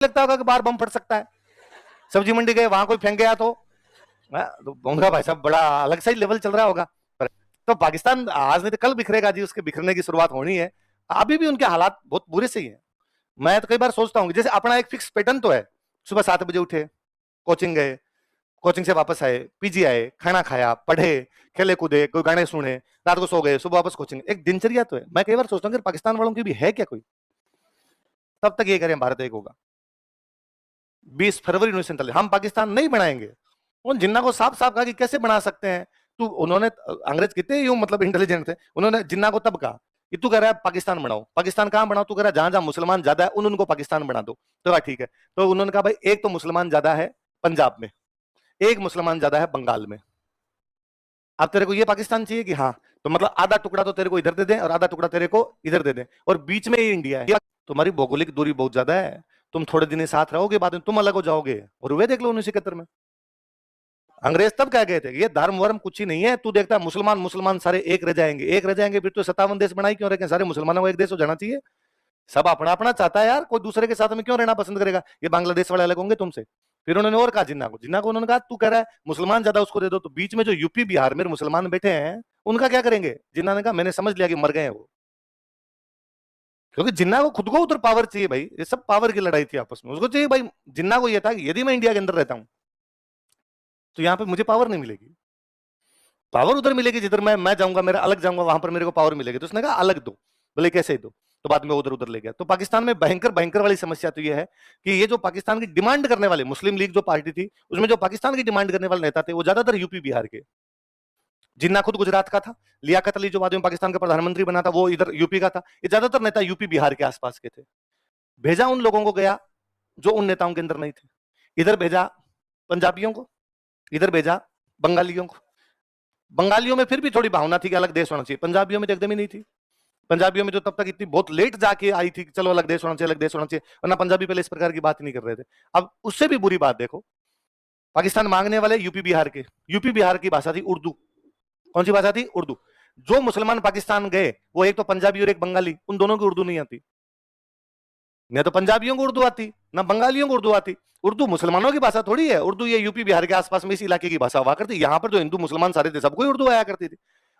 लगता होगा कि बाहर बम फट सकता है। सब्जी मंडी गए, वहां कोई फेंक गया तो उनका भाई साहब बड़ा अलग सा ही लेवल चल रहा होगा। तो पाकिस्तान आज नहीं तो कल बिखरेगा जी, उसके बिखरने की शुरुआत होनी है। अभी भी उनके हालात बहुत बुरे से ही है। मैं तो कई बार सोचता हूँ जैसे अपना एक फिक्स पैटर्न तो है, सुबह 7 बजे उठे, कोचिंग गए, कोचिंग से वापस आए, पीजी आए, खाना खाया, पढ़े, खेले कूदे, कोई गाने सुने, रात को सो गए, सुबह वापस कोचिंग, एक दिनचर्या तो है। मैं कई बार सोचता हूँ कि पाकिस्तान वालों की भी है क्या कोई? तब तक ये करें भारत एक होगा। 20 फरवरी 1947 हम पाकिस्तान नहीं बनाएंगे। उन जिन्ना को साफ साफ कहा कि कैसे बना सकते हैं। तू उन्होंने अंग्रेज कितने यूं मतलब इंटेलिजेंट थे, उन्होंने जिन्ना को तब कहा कि तू कह रहा है पाकिस्तान बनाओ, पाकिस्तान कहां बनाओ? तू कह रहा है जहां जहां मुसलमान ज्यादा है उनको पाकिस्तान बना दो। तो कहा ठीक है। तो उन्होंने कहा भाई एक तो मुसलमान ज्यादा है पंजाब में, एक मुसलमान ज्यादा है बंगाल में, अब तेरे को ये पाकिस्तान चाहिए कि हाँ, तो मतलब आधा टुकड़ा तो तेरे को इधर दे दें और आधा टुकड़ा तेरे को इधर दे दें, और बीच में ये इंडिया है। तुम्हारी भौगोलिक दूरी बहुत ज्यादा है, तुम थोड़े दिन साथ रहोगे, बाद में तुम अलग हो जाओगे। और वे देख लो 1971 में अंग्रेज तब कह गए थे ये धर्म वर्म कुछ ही नहीं है। तू देखता है मुसलमान मुसलमान सारे एक रह जाएंगे, एक रह जाएंगे, फिर तो 57 देश बनाई क्यों रखे? सारे मुसलमानों को एक देश हो जाना चाहिए। सब अपना अपना चाहता है यार, कोई दूसरे के साथ में क्यों रहना पसंद करेगा? ये बांग्लादेश वाले अलग होंगे तुमसे। फिर उन्होंने और कहा जिन्ना को उन्होंने कहा तू कह रहा है मुसलमान ज्यादा उसको दे दो, तो बीच में जो यूपी बिहार में मुसलमान बैठे हैं उनका क्या करेंगे? जिन्ना ने कहा मैंने समझ लिया कि मर गए हैं वो, क्योंकि जिन्ना को खुद को उधर पावर चाहिए भाई। ये सब पावर की लड़ाई थी आपस में, उसको चाहिए भाई। जिन्ना को ये था कि यदि मैं इंडिया के अंदर रहता हूं तो यहाँ पे मुझे पावर नहीं मिलेगी, पावर उधर मिलेगी जिधर मैं जाऊंगा, मेरा अलग जाऊंगा, वहां पर मेरे को पावर मिलेगी। तो उसने कहा अलग दो, बोले कैसे दो? तो बाद में उधर उधर ले गया। तो पाकिस्तान में भयंकर भयंकर वाली समस्या तो ये है कि ये जो पाकिस्तान की डिमांड करने वाले मुस्लिम लीग जो पार्टी थी, उसमें जो पाकिस्तान की डिमांड करने वाले नेता थे वो ज्यादातर यूपी बिहार के। जिन्ना खुद गुजरात का था, लियाकत अली जो बाद में पाकिस्तान का प्रधानमंत्री बना था वो इधर यूपी का था। ये ज्यादातर नेता यूपी बिहार के आसपास के थे। भेजा उन लोगों को गया जो उन नेताओं के अंदर नहीं थे। इधर भेजा पंजाबियों को, इधर भेजा बंगालियों को। बंगालियों में फिर भी थोड़ी भावना थी कि अलग देश होना चाहिए, पंजाबियों में तो एकदम ही नहीं थी। पंजाबियों में जो तब तक इतनी बहुत लेट जाके आई थी कि चलो अलग देश होना चाहिए, अलग देश होना चाहिए, वरना पंजाबी पहले इस प्रकार की बात नहीं कर रहे थे। अब उससे भी बुरी बात देखो, पाकिस्तान मांगने वाले यूपी बिहार के, यूपी बिहार की भाषा थी उर्दू। कौन सी भाषा थी? उर्दू। जो मुसलमान पाकिस्तान गए वो एक तो पंजाबी और एक बंगाली, उन दोनों की उर्दू नहीं आती। न तो पंजाबियों को उर्दू आती ना बंगालियों को उर्दू आती। उर्दू मुसलमानों की भाषा थोड़ी है, उर्दू ये यूपी बिहार के आसपास में इस इलाके की भाषा हुआ करती। यहाँ पर जो हिंदू मुसलमान सारे थे सबको उर्दू आया करती थी।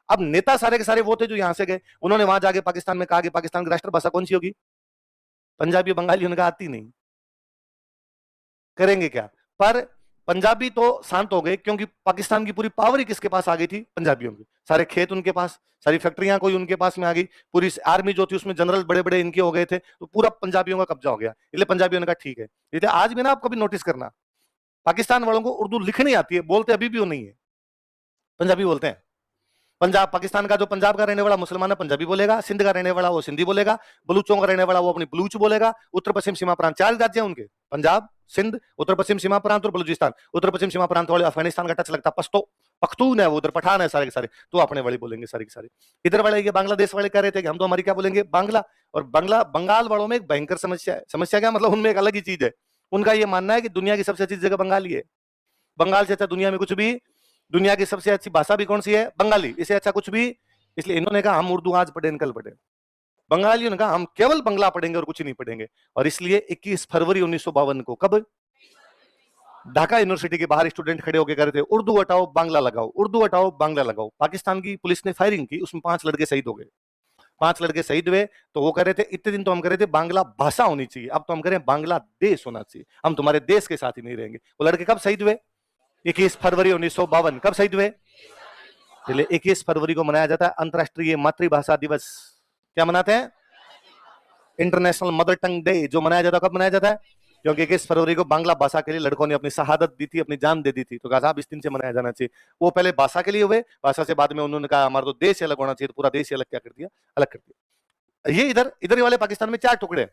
अब नेता सारे के सारे वो थे जो यहां से गए, उन्होंने वहां जाके पाकिस्तान में कहा कि पाकिस्तान की राष्ट्रभाषा कौन सी होगी? पंजाबी बंगाली, उनका आती नहीं, करेंगे क्या? पर पंजाबी तो शांत हो गए क्योंकि पाकिस्तान की पूरी पावर ही किसके पास आ गई थी? पंजाबियों की। सारे खेत उनके पास, सारी फैक्ट्रियां कोई उनके पास में आ गई, पूरी आर्मी जो थी उसमें जनरल बड़े बड़े इनके हो गए थे, तो पूरा पंजाबियों का कब्जा हो गया। इसलिए पंजाबियों ने कहा ठीक है। ये आज भी ना आप कभी नोटिस करना, पाकिस्तान वालों को उर्दू लिखनी आती है, बोलते अभी भी वो नहीं है, पंजाबी बोलते हैं। पंजाब, पाकिस्तान का जो पंजाब का रहने वाला मुसलमान है पंजाबी बोलेगा, सिंध का रहने वाला वो सिंधी बोलेगा, बलूचों का रहने वाला वो अपनी बलूच बोलेगा। उत्तर पश्चिम सीमा प्रांत 4 राज्य हैं उनके, पंजाब, सिंध, उत्तर पश्चिम सीमा प्रांत और बलूचिस्तान। उत्तर पश्चिम सीमा प्रांत वाले अफगानिस्तान का टच लगता, पश्तो पख्तून है वो, उधर पठान है सारे के सारे, तो अपने वाले बोलेंगे सारे के सारे। इधर वाले ये बांग्लादेश वाले कह रहे थे कि हम तो हमारी क्या बोलेंगे? बांग्ला। और बांग्ला बंगाल वालों में एक भयंकर समस्या है। समस्या क्या मतलब? उनमें एक अलग ही चीज है। उनका ये मानना है कि दुनिया की सबसे अच्छी जगह बंगाल ही है, बंगाल से अच्छा दुनिया में कुछ भी, दुनिया की सबसे अच्छी भाषा भी कौन सी है? बंगाली, इससे अच्छा कुछ भी। इसलिए इन्होंने कहा हम उर्दू आज पढ़े कल पढ़े। बंगालियों ने कहा हम केवल बंगला पढ़ेंगे और कुछ नहीं पढ़ेंगे। और इसलिए 21 फरवरी 1952 को, कब? ढाका यूनिवर्सिटी के बाहर स्टूडेंट खड़े होकर कह रहे थे उर्दू हटाओ बांग्ला लगाओ, उर्दू हटाओ बांग्ला लगाओ। पाकिस्तान की पुलिस ने फायरिंग की, उसमें 5 लड़के शहीद हो गए। 5 लड़के शहीद हुए। तो वो कह रहे थे इतने दिन तो हम कह रहे थे बांग्ला भाषा होनी चाहिए, अब तो हम कह रहे हैं बांग्लादेश होना चाहिए, हम तुम्हारे देश के साथ ही नहीं रहेंगे। वो लड़के कब शहीद हुए? 21 फरवरी 1952। कब शहीद हुए? इसलिए 21 फरवरी को मनाया जाता है अंतर्राष्ट्रीय मातृभाषा दिवस। क्या मनाते हैं? International mother tongue day. जो मनाया जाता है कब मनाया जाता है? क्योंकि 21 फरवरी को बांग्ला भाषा के लिए लड़कों ने अपनी शहादत दी थी, अपनी जान दे दी थी। तो कहा साहब इस दिन से मनाया जाना चाहिए। वो पहले भाषा के लिए हुए, भाषा से बाद में उन्होंने कहा हमारा तो देश अलग होना चाहिए, तो पूरा देश अलग क्या कर दिया? अलग कर दिया। ये इधर इधर वाले पाकिस्तान में 4 टुकड़े,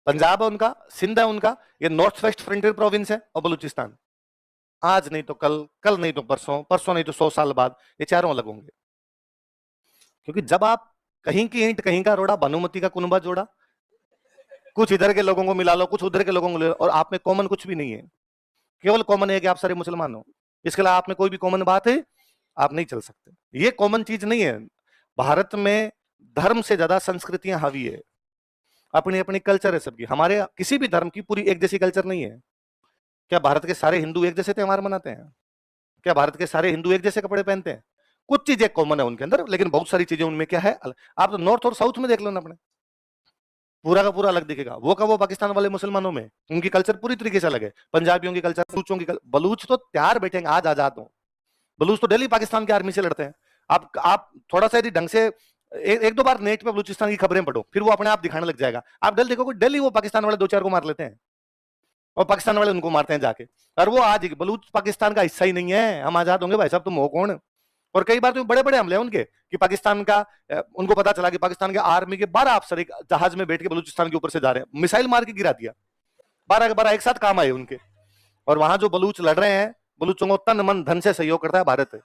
पंजाब है उनका, सिंध है उनका, ये नॉर्थ वेस्ट फ्रंटियर प्रोविंस है, और बलूचिस्तान। आज नहीं तो कल, कल नहीं तो परसों, परसों नहीं तो 100 साल बाद ये चारों अलग होंगे। क्योंकि जब आप कहीं की ईंट कहीं का रोड़ा, भानुमति का कुनबा जोड़ा, कुछ इधर के लोगों को मिला लो, कुछ उधर के लोगों को मिला लो, और आप में कॉमन कुछ भी नहीं है। केवल कॉमन है कि आप सारे मुसलमान हो, इसके अलावा आप में कोई भी कॉमन बात है आप नहीं चल सकते। ये कॉमन चीज नहीं है। भारत में धर्म से ज्यादा संस्कृतियां हावी है। अपनी अपनी कल्चर है सबकी, हमारे किसी भी धर्म की पूरी एक जैसी कल्चर नहीं है। क्या भारत के सारे हिंदू एक जैसे त्योहार मनाते हैं? क्या भारत के सारे हिंदू एक जैसे कपड़े पहनते हैं? कुछ चीजें कॉमन है उनके अंदर, लेकिन बहुत सारी चीजें उनमें क्या है आप तो नॉर्थ और साउथ में देख लो ना अपने, पूरा का पूरा अलग दिखेगा। वो का वो पाकिस्तान वाले मुसलमानों में उनकी कल्चर पूरी तरीके से अलग है, पंजाबियों की कल्चर, बलूचों की बलूच तो तैयार बैठेंगे आज आजाद हो, बलूच तो डेली पाकिस्तान की आर्मी से लड़ते हैं। आप थोड़ा सा यदि ढंग से एक दो बार नेट पे बलूचिस्तान की खबरें पढ़ो, फिर वो अपने आप दिखाने लग जाएगा। आप डेली देखोगे, डेली वो पाकिस्तान वाले दो चार को मार लेते हैं और पाकिस्तान वाले उनको मारते हैं जाके। और वो आज बलूच पाकिस्तान का हिस्सा ही नहीं है, हम आजाद होंगे भाई साहब, तुम हो कौन? और कई बार तो बड़े बड़े हमले हैं उनके कि पाकिस्तान का, उनको पता चला कि पाकिस्तान के आर्मी के 12 अफसर एक जहाज में बैठ के बलूचिस्तान के ऊपर से जा रहे हैं, मिसाइल मार के गिरा दिया, 12 के 12 एक साथ काम आए उनके। और वहां जो बलूच लड़ रहे हैं, बलूचों को तन मन धन से सहयोग करता है भारत,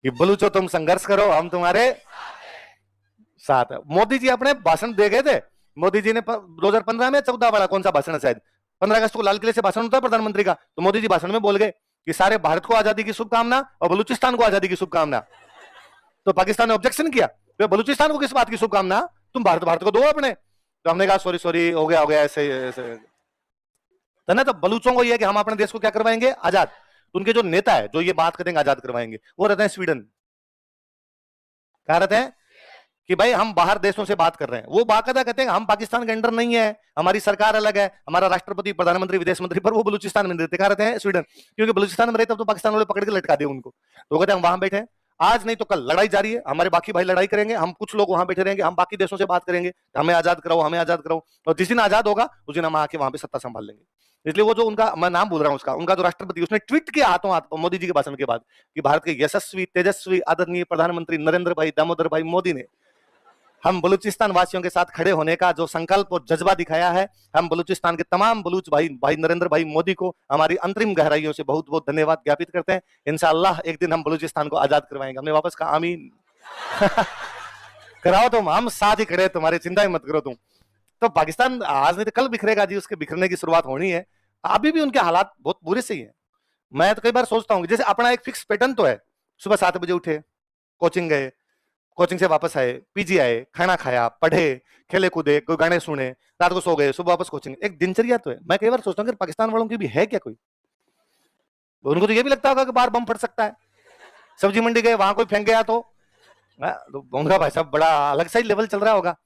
कि बलूचो तुम संघर्ष करो, हम तुम्हारे साथ है। मोदी जी अपने भाषण दे गए थे, मोदी जी ने 2015 में 14 वाला कौन सा भाषण है, शायद 15 अगस्त को लाल किले से भाषण होता है प्रधानमंत्री का, तो मोदी जी भाषण में बोल गए कि सारे भारत को आजादी की शुभकामना और बलूचिस्तान को आजादी की शुभकामना। तो पाकिस्तान ने ऑब्जेक्शन किया, तो बलूचिस्तान को किस बात की शुभकामना, तुम भारत को दो अपने। तो हमने कहा सॉरी सॉरी, हो गया ऐसे तो ना। तो बलूचों को यह है कि हम अपने देश को क्या करवाएंगे, आजाद। तो उनके जो नेता है जो ये बात करेंगे आजाद करवाएंगे, वो रहते हैं स्वीडन। कहा रहते हैं कि भाई हम बाहर देशों से बात कर रहे हैं, वो बाकायदा कहते हैं हम पाकिस्तान के अंडर नहीं है, हमारी सरकार अलग है, हमारा राष्ट्रपति, प्रधानमंत्री, विदेश मंत्री, पर वो बलूचिस्तान में रहते। कहा रहते हैं स्वीडन, क्योंकि बलूचिस्तान में रहते तो पाकिस्तान वाले पकड़ के लटका दे उनको। तो कहते हैं हम वहां बैठे हैं, आज नहीं तो कल लड़ाई जारी है, हमारे बाकी भाई लड़ाई करेंगे, हम कुछ लोग वहां बैठे रहेंगे, हम बाकी देशों से बात करेंगे, हमें आजाद कराओ, हमें आजाद कराओ। और जिस दिन आजाद होगा उस दिन हम आके वहां पे सत्ता संभाल लेंगे। इसलिए वो जो उनका, मैं नाम बोल रहा हूँ उसका, उनका जो राष्ट्रपति, उसने ट्वीट किया हाथों हाथ मोदी जी के भाषण के बाद कि भारत के यशस्वी तेजस्वी आदरणीय प्रधानमंत्री नरेंद्र भाई दामोदर भाई मोदी ने हम बलूचिस्तान वासियों के साथ खड़े होने का जो संकल्प और जज्बा दिखाया है, हम बलूचिस्तान के तमाम बलूच भाई नरेंद्र भाई मोदी को हमारी अंतरिम गहराइयों से बहुत बहुत धन्यवाद ज्ञापित करते हैं। इंशाअल्लाह एक दिन हम बलूचिस्तान को आजाद करवाएंगे। हमने वापस कहा आमीन। कराओ तुम, हम साथ ही खड़े, तुम्हारी चिंता ही मत करो तुम। तो पाकिस्तान आज नहीं तो कल बिखरेगा जी, उसके बिखरने की शुरुआत होनी है। अभी भी उनके हालात बहुत बुरे से ही है। मैं तो कई बार सोचता हूँ जैसे अपना एक फिक्स पैटर्न तो है, सुबह 7 बजे उठे, कोचिंग गए, कोचिंग से वापस आए, पीजी आए, खाना खाया, पढ़े, खेले कूदे, कोई गाने सुने, रात को सो गए, सुबह वापस कोचिंग, एक दिनचर्या तो है। मैं कई बार सोचता हूँ कि पाकिस्तान वालों की भी है क्या कोई, उनको तो ये भी लगता होगा कि बाहर बम फट सकता है। सब्जी मंडी गए, वहां कोई फेंक गया तो उनका भाई साहब बड़ा अलग सा ही लेवल चल रहा होगा।